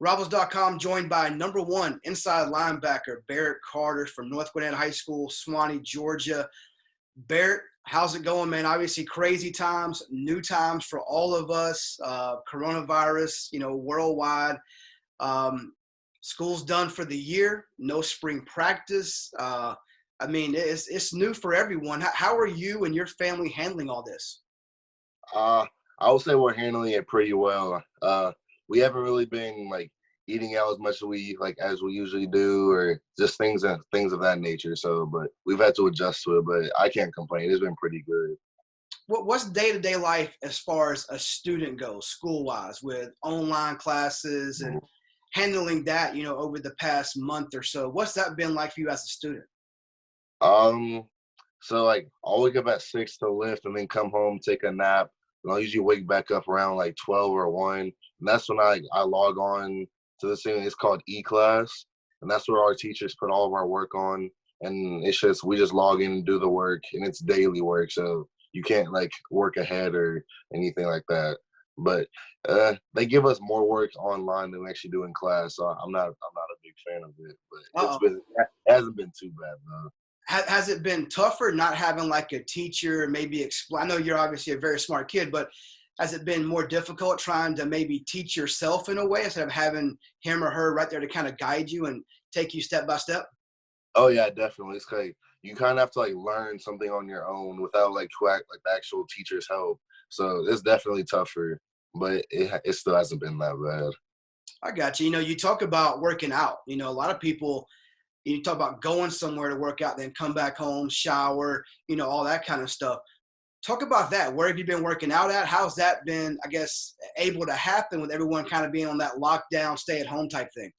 Rivals.com joined by #1 inside linebacker Barrett Carter from North Gwinnett High School, Swanee, Georgia. Barrett, how's it going, man? Obviously crazy times, new times for all of us, coronavirus, worldwide. School's done for the year, no spring practice. It's new for everyone. How are you and your family handling all this? I would say we're handling it pretty well. We haven't really been eating out as much as we usually do, or just things of that nature. So, but we've had to adjust to it. But I can't complain. It's been pretty good. What's day-to-day life as far as a student goes, school-wise, with online classes and handling that, over the past month or so? What's that been like for you as a student? So I'll wake up at 6 to lift, and then come home, take a nap. And I'll usually wake back up around 12 or 1, and that's when I log on to this thing. It's called E-Class, and that's where our teachers put all of our work on. And we just log in and do the work, and it's daily work, so you can't work ahead or anything like that. But they give us more work online than we actually do in class, so I'm not a big fan of it. But it hasn't been too bad though. Has it been tougher not having a teacher maybe explain? I know you're obviously a very smart kid, but has it been more difficult trying to maybe teach yourself in a way instead of having him or her right there to kind of guide you and take you step by step? Oh yeah, definitely. It's you kind of have to learn something on your own without the actual teacher's help. So it's definitely tougher, but it still hasn't been that bad. I got you. You talk about working out. A lot of people, you talk about going somewhere to work out, then come back home, shower, all that kind of stuff. Talk about that. Where have you been working out at? How's that been, I guess, able to happen with everyone kind of being on that lockdown, stay at home type thing?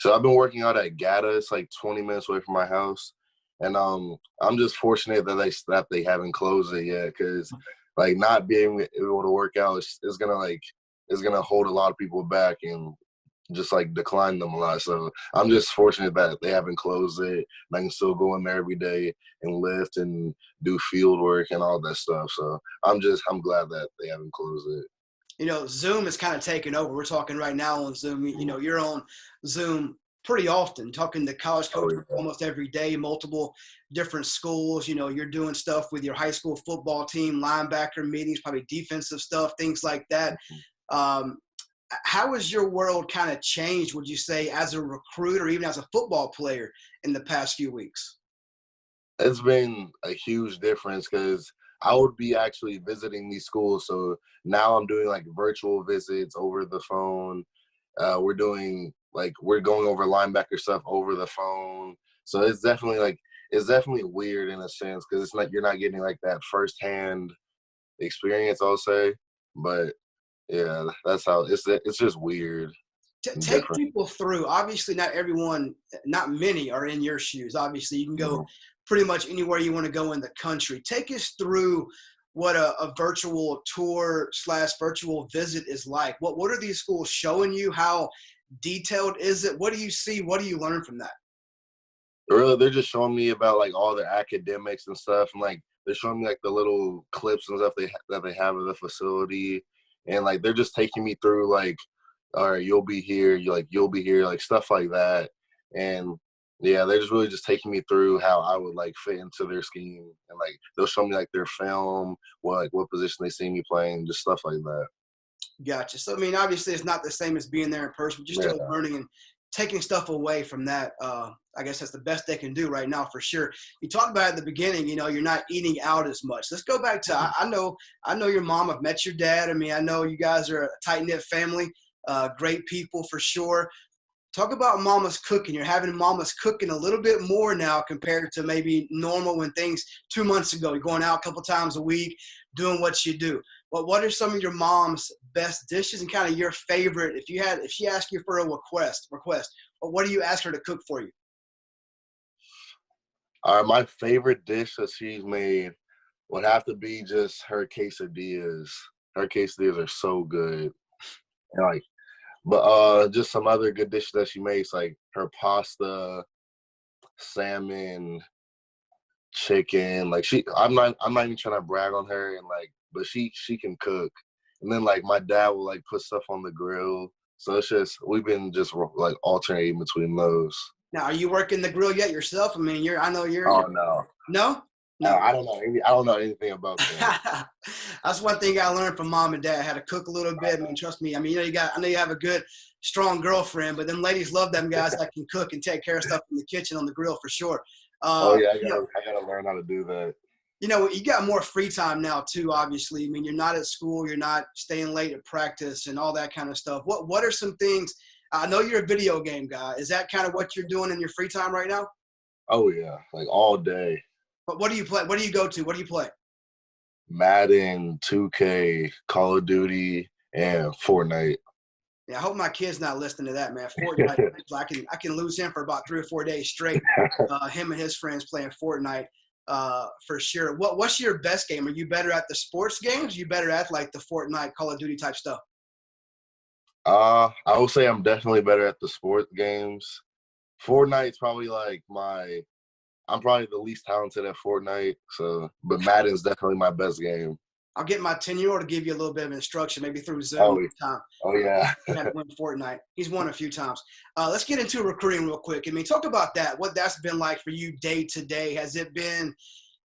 So I've been working out at GATA. It's 20 minutes away from my house. And I'm just fortunate that they haven't closed it yet, because not being able to work out is gonna hold a lot of people back and just decline them a lot. So I'm just fortunate that they haven't closed it, and I can still go in there every day and lift and do field work and all that stuff. So I'm glad that they haven't closed it. Zoom is kind of taken over. We're talking right now on Zoom. You're on Zoom pretty often, talking to college coaches almost every day, multiple different schools. You're doing stuff with your high school football team, linebacker meetings, probably defensive stuff, things like that. How has your world kind of changed, would you say, as a recruit or even as a football player in the past few weeks? It's been a huge difference, because I would be actually visiting these schools. So now I'm doing virtual visits over the phone. We're going over linebacker stuff over the phone. So it's definitely weird in a sense, because it's you're not getting that firsthand experience, I'll say. But yeah, that's how it's just weird. Take people through. Obviously, not many are in your shoes. Obviously, you can go pretty much anywhere you want to go in the country. Take us through what a virtual tour / virtual visit is like. What are these schools showing you? How detailed is it? What do you see? What do you learn from that? Really, they're just showing me about all their academics and stuff, and they're showing me the little clips and stuff that they have of the facility, and they're just taking me through all right, you'll be here, you'll be here, stuff like that. And yeah, they're just really just taking me through how I would fit into their scheme, and they'll show me their film, what position they see me playing, just stuff like that. Gotcha. So obviously it's not the same as being there in person, but you're still learning and taking stuff away from that. I guess that's the best they can do right now, for sure. You talked about at the beginning, you're not eating out as much. Let's go back to, I know your mom. I've met your dad. I know you guys are a tight-knit family. Great people for sure. Talk about mama's cooking. You're having mama's cooking a little bit more now compared to maybe normal when things 2 months ago, you're going out a couple times a week, doing what you do. But what are some of your mom's best dishes and kind of your favorite? If she asked you for a request, what do you ask her to cook for you? My favorite dish that she's made would have to be just her quesadillas. Her quesadillas are so good. And but just some other good dishes that she makes, her pasta, salmon, chicken. I'm not even trying to brag on her, but she can cook. And then my dad will put stuff on the grill. So it's just we've been just like alternating between those. Now, are you working the grill yet yourself? I mean, I know Oh you're no, no, no. I don't know. I don't know anything about that. That's one thing I learned from mom and dad. How to cook a little bit. I mean, trust me. I mean, I know you have a good, strong girlfriend, but them ladies love them guys that can cook and take care of stuff in the kitchen on the grill for sure. Oh yeah, You know, I gotta learn how to do that. you got more free time now too. Obviously, I mean, you're not at school, you're not staying late at practice and all that kind of stuff. What are some things? I know you're a video game guy. Is that kind of what you're doing in your free time right now? Oh yeah, like all day. But what do you play? What do you go to? What do you play? Madden, 2K, Call of Duty, and Fortnite. Yeah, I hope my kid's not listening to that, man. Fortnite, I can lose him for about 3 or 4 days straight. Him and his friends playing Fortnite, for sure. What's your best game? Are you better at the sports games? Are you better at like the Fortnite, Call of Duty type stuff? I would say I'm definitely better at the sport games. Fortnite's probably like I'm probably the least talented at Fortnite. So, but Madden's definitely my best game. I'll get my 10-year-old to give you a little bit of instruction, maybe through Zoom Oh, time. oh yeah. He had to win Fortnite. He's won a few times. Let's get into recruiting real quick. I mean, talk about that. What that's been like for you day to day. Has it been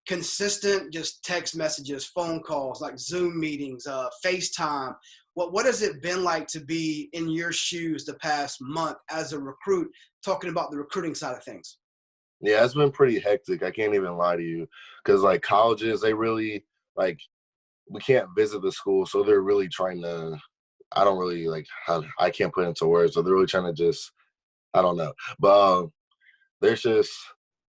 consistent, just text messages, phone calls, like Zoom meetings, FaceTime? What has it been like to be in your shoes the past month as a recruit, talking about the recruiting side of things? Yeah, it's been pretty hectic. I can't even lie to you. Because, like, colleges, they really, like, we can't visit the school. So they're really trying to, I don't really, like, I can't put it into words. So they're really trying to just, I don't know. But there's just,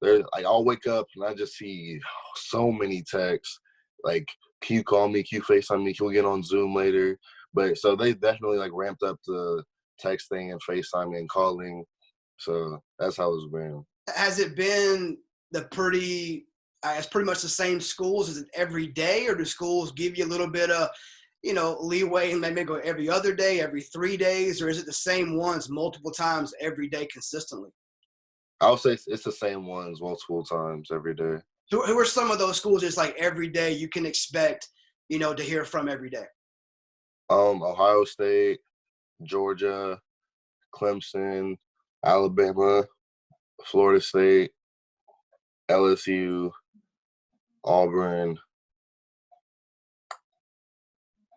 like, I'll wake up and I just see so many texts. Like, can you call me? Can you FaceTime me? Can we get on Zoom later? But so they definitely, like, ramped up the texting and FaceTiming and calling. So that's how it's been. Has it been it's pretty much the same schools? Is it every day, or do schools give you a little bit of, leeway and maybe go every other day, every 3 days, or is it the same ones multiple times every day consistently? I would say it's the same ones multiple times every day. Who are some of those schools just like every day you can expect, to hear from every day? Ohio State, Georgia, Clemson, Alabama, Florida State, LSU, Auburn.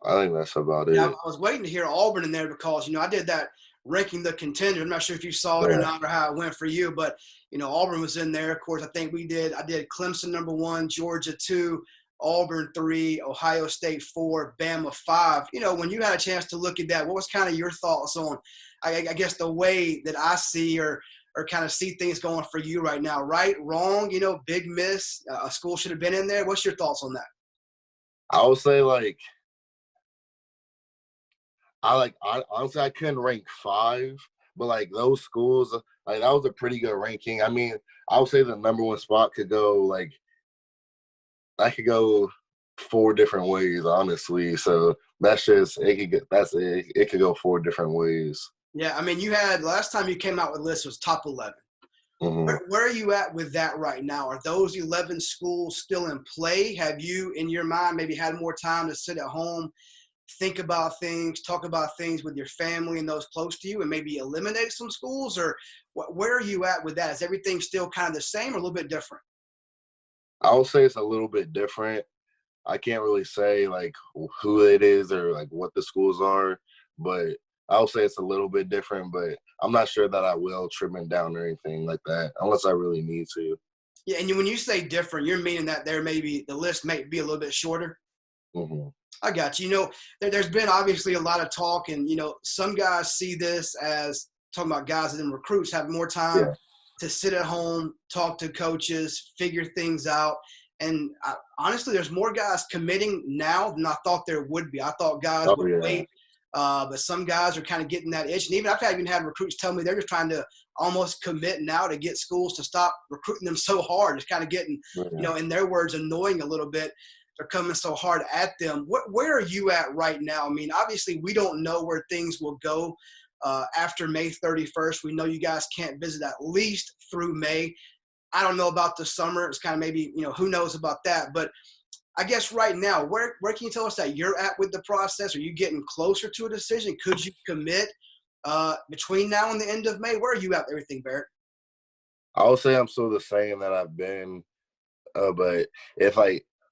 I think that's about Yeah, it. I was waiting to hear Auburn in there because, I did that ranking the contender. I'm not sure if you saw it or not or how it went for you, but, Auburn was in there. Of course, I did Clemson number 1, Georgia 2, Auburn 3, Ohio State 4, Bama 5. When you had a chance to look at that, what was kind of your thoughts on, I guess, the way that I see or kind of see things going for you right now? Right, wrong, big miss, a school should have been in there. What's your thoughts on that? I would say honestly I couldn't rank 5, but like those schools, like that was a pretty good ranking. I mean, I would say the number 1 spot could go like I could go 4 different ways, honestly. So that's just it could go 4 different ways. Yeah, I mean, you had last time you came out with lists was top 11. Mm-hmm. Where are you at with that right now? Are those 11 schools still in play? Have you, in your mind, maybe had more time to sit at home, think about things, talk about things with your family and those close to you, and maybe eliminate some schools? Or where are you at with that? Is everything still kind of the same or a little bit different? I would say it's a little bit different. I can't really say like who it is or like what the schools are, but I would say it's a little bit different. But I'm not sure that I will trim it down or anything like that unless I really need to. Yeah, and when you say different, you're meaning that the list may be a little bit shorter? Mm-hmm. I got you. There's been obviously a lot of talk, and some guys see this as talking about guys and recruits have more time to sit at home, talk to coaches, figure things out. And honestly, there's more guys committing now than I thought there would be. I thought guys would wait, but some guys are kind of getting that itch. And even I've even had recruits tell me they're just trying to almost commit now to get schools to stop recruiting them so hard. It's kind of getting, in their words, annoying a little bit. They're coming so hard at them. Where are you at right now? I mean, obviously, we don't know where things will go after May 31st. We know you guys can't visit at least through May. I don't know about the summer. It's kind of maybe, who knows about that. But I guess right now, where can you tell us that you're at with the process? Are you getting closer to a decision? Could you commit? Between now and the end of May, where are you at with everything, Barrett? I would say I'm still the same that I've been. But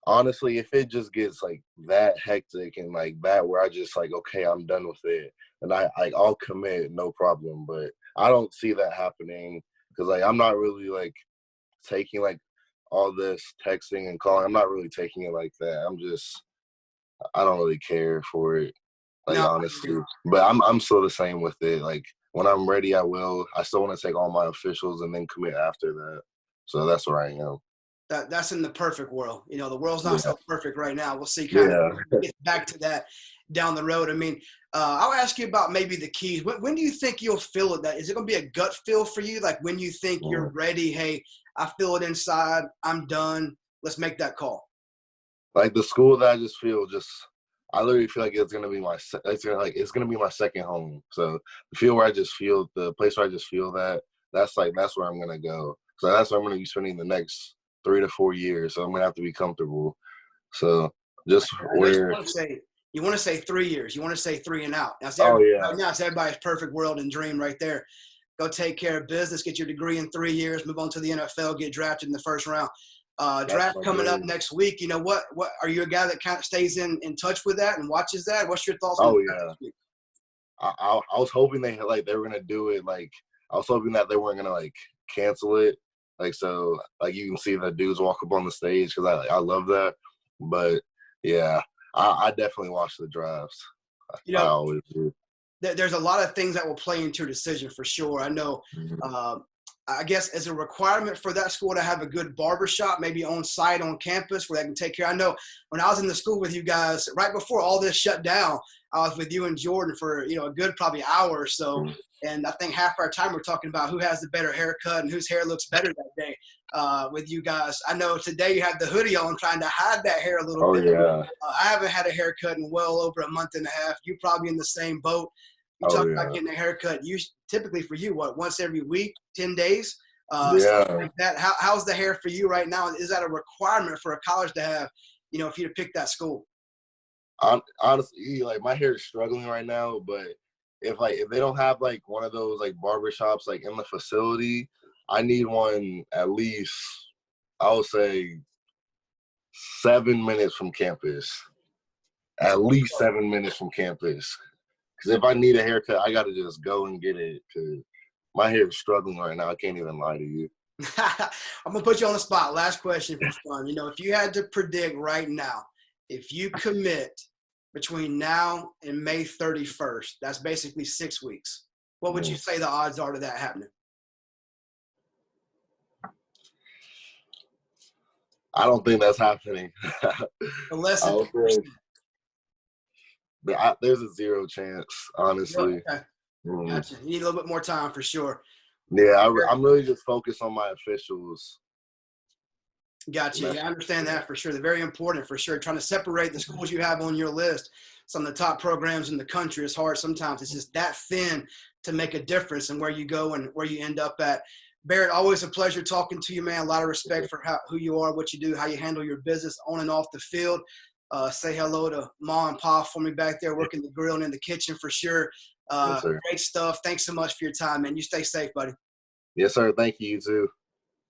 honestly, if it just gets like that hectic and like that, where I just like, okay, I'm done with it, and I'll commit, no problem. But I don't see that happening because like I'm not really like taking like all this texting and calling. I'm not really taking it like that. I don't really care for it, like No, honestly. But I'm still the same with it. Like when I'm ready, I will. I still want to take all my officials and then commit after that. So that's where I am. That's in the perfect world. You know, the world's not so perfect right now. We'll see kind Yeah. of get back to that down the road. I mean, I'll ask you about maybe the keys. When do you think you'll feel it? Is it going to be a gut feel for you? Like when you think you're ready, hey, I feel it inside, I'm done, let's make that call. Like the school that I just feel I literally feel like it's gonna be my second home. So the place where I just feel that's where I'm gonna go. So that's where I'm gonna be spending the next 3 to 4 years. So I'm gonna have to be comfortable. So just where you want to say 3 years. You want to say 3 and out. Now, right now it's everybody's perfect world and dream right there. Go take care of business, get your degree in 3 years, move on to the NFL, get drafted in the first round. Draft coming up next week. You know what are you a guy that kind of stays in touch with that and watches that? What's your thoughts on that this week? I was hoping they were gonna do it. Like I was hoping that they weren't gonna like cancel it. Like so, like you can see the dudes walk up on the stage because I love that. But yeah, I definitely watch the drafts. You know, I always do. There's a lot of things that will play into your decision for sure. I know. I guess as a requirement for that school to have a good barbershop, maybe on site on campus where they can take care. I know when I was in the school with you guys, right before all this shut down, I was with you and Jordan for, a good probably hour or so. And I think half our time we're talking about who has the better haircut and whose hair looks better that day with you guys. I know today you have the hoodie on trying to hide that hair a little bit. Yeah. I haven't had a haircut in well over a month and a half. You're probably in the same boat. You talk about getting a haircut. Typically for you, once every week, 10 days? Like that. How's the hair for you right now? Is that a requirement for a college to have, if you to pick that school? Honestly, like my hair is struggling right now, but if they don't have like one of those like barbershops like in the facility, I need one at least, I would say 7 minutes from campus. At least 7 minutes from campus. Because if I need a haircut, I got to just go and get it because my hair is struggling right now. I can't even lie to you. I'm going to put you on the spot. Last question for fun. If you had to predict right now, if you commit between now and May 31st, that's basically 6 weeks, what would you say the odds are to that happening? I don't think that's happening. Less than 50%. There's a 0 chance, honestly. Okay. Gotcha. You need a little bit more time for sure. Yeah, I'm really just focused on my officials. Gotcha. Yeah, I understand that for sure. They're very important for sure. Trying to separate the schools you have on your list, some of the top programs in the country, is hard sometimes. It's just that thin to make a difference in where you go and where you end up at. Barrett, always a pleasure talking to you, man. A lot of respect for who you are, what you do, how you handle your business on and off the field. Say hello to Ma and Pa for me back there working the grill and in the kitchen for sure. Yes, great stuff. Thanks so much for your time, man. You stay safe, buddy. Yes, sir. Thank you, you too.